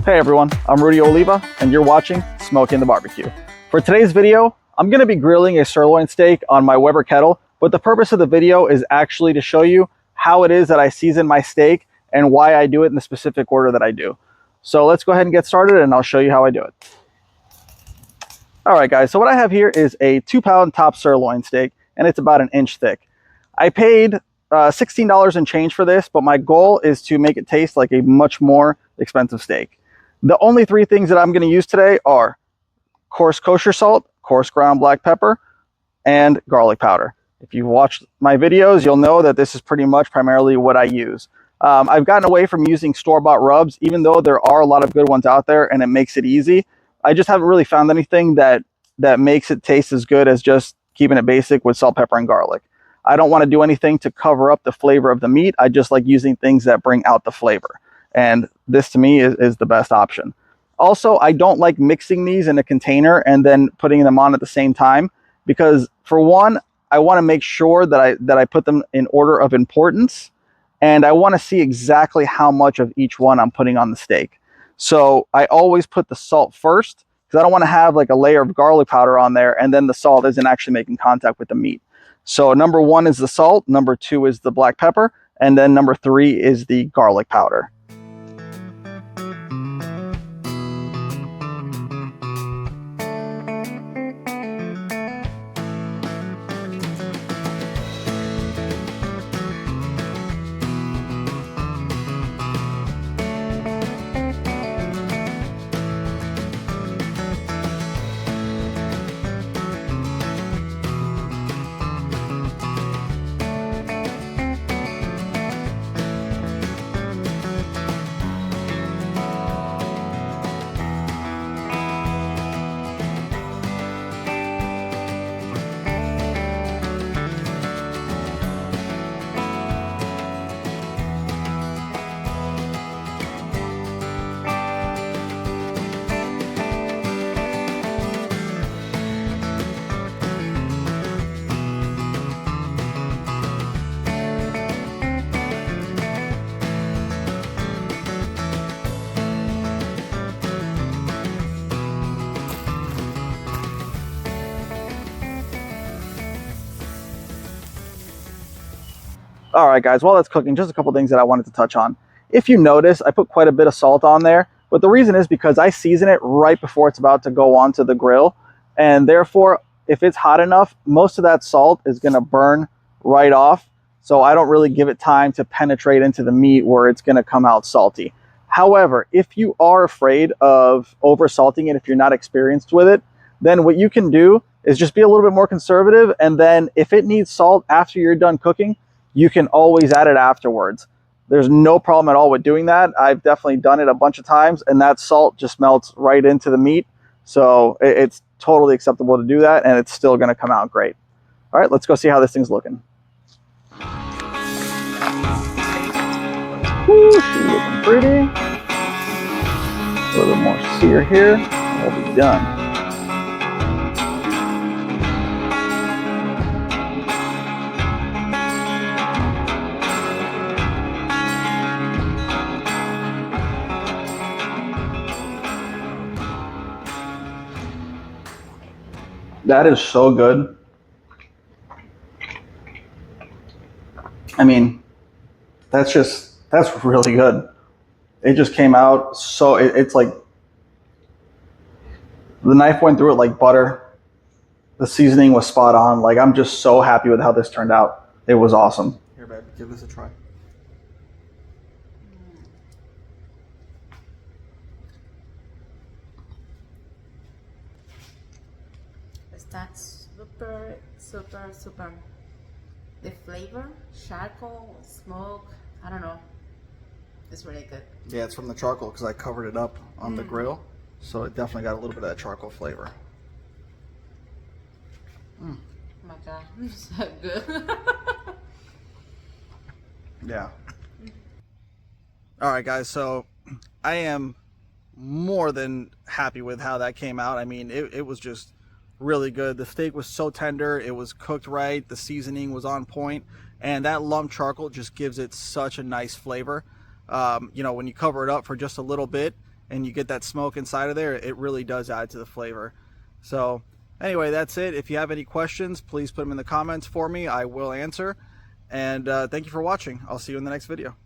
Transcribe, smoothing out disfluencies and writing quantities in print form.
Hey everyone, I'm Rudy Oliva and you're watching Smoking the Barbecue. For today's video, I'm going to be grilling a sirloin steak on my Weber kettle, but the purpose of the video is actually to show you how it is that I season my steak and why I do it in the specific order that I do. So let's go ahead and get started and I'll show you how I do it. Alright guys, so what I have here is a 2-pound top sirloin steak and it's about 1 inch thick. I paid $16 and change for this, but my goal is to make it taste like a much more expensive steak. The only 3 things that I'm going to use today are coarse kosher salt, coarse ground black pepper, and garlic powder. If you've watched my videos, you'll know that this is pretty much primarily what I use. I've gotten away from using store-bought rubs, even though there are a lot of good ones out there and it makes it easy. I just haven't really found anything that makes it taste as good as just keeping it basic with salt, pepper, and garlic. I don't want to do anything to cover up the flavor of the meat. I just like using things that bring out the flavor. And this to me is the best option. Also, I don't like mixing these in a container and then putting them on at the same time, because for one, I want to make sure that I put them in order of importance, and I want to see exactly how much of each one I'm putting on the steak. So I always put the salt first, because I don't want to have like a layer of garlic powder on there and then the salt isn't actually making contact with the meat. So number 1 is the salt, number 2 is the black pepper, and then number 3 is the garlic powder. All right, guys, while that's cooking, just a couple things that I wanted to touch on. If you notice, I put quite a bit of salt on there, but the reason is because I season it right before it's about to go onto the grill, and therefore, if it's hot enough, most of that salt is going to burn right off, so I don't really give it time to penetrate into the meat where it's going to come out salty. However, if you are afraid of over-salting it, if you're not experienced with it, then what you can do is just be a little bit more conservative, and then if it needs salt after you're done cooking, you can always add it afterwards. There's no problem at all with doing that. I've definitely done it a bunch of times, and that salt just melts right into the meat. So it's totally acceptable to do that, and it's still going to come out great. All right, let's go see how this thing's looking. Woo, she's looking pretty. A little bit more sear here, and we'll be done. That is so good. I mean, that's really good. It just came out so, it's like, the knife went through it like butter. The seasoning was spot on. Like, I'm just so happy with how this turned out. It was awesome. Here, babe, give this a try. That's super. The flavor, charcoal, smoke, I don't know. It's really good. Yeah, it's from the charcoal because I covered it up on the grill. So it definitely got a little bit of that charcoal flavor. Oh my God, it's so good. Yeah. All right, guys, so I am more than happy with how that came out. I mean, it was just really good. The steak was so tender. It was cooked right. The seasoning was on point, and that lump charcoal just gives it such a nice flavor. You know, when you cover it up for just a little bit, and you get that smoke inside of there, it really does add to the flavor. So anyway, that's it. If you have any questions, please put them in the comments for me. I will answer. And thank you for watching. I'll see you in the next video.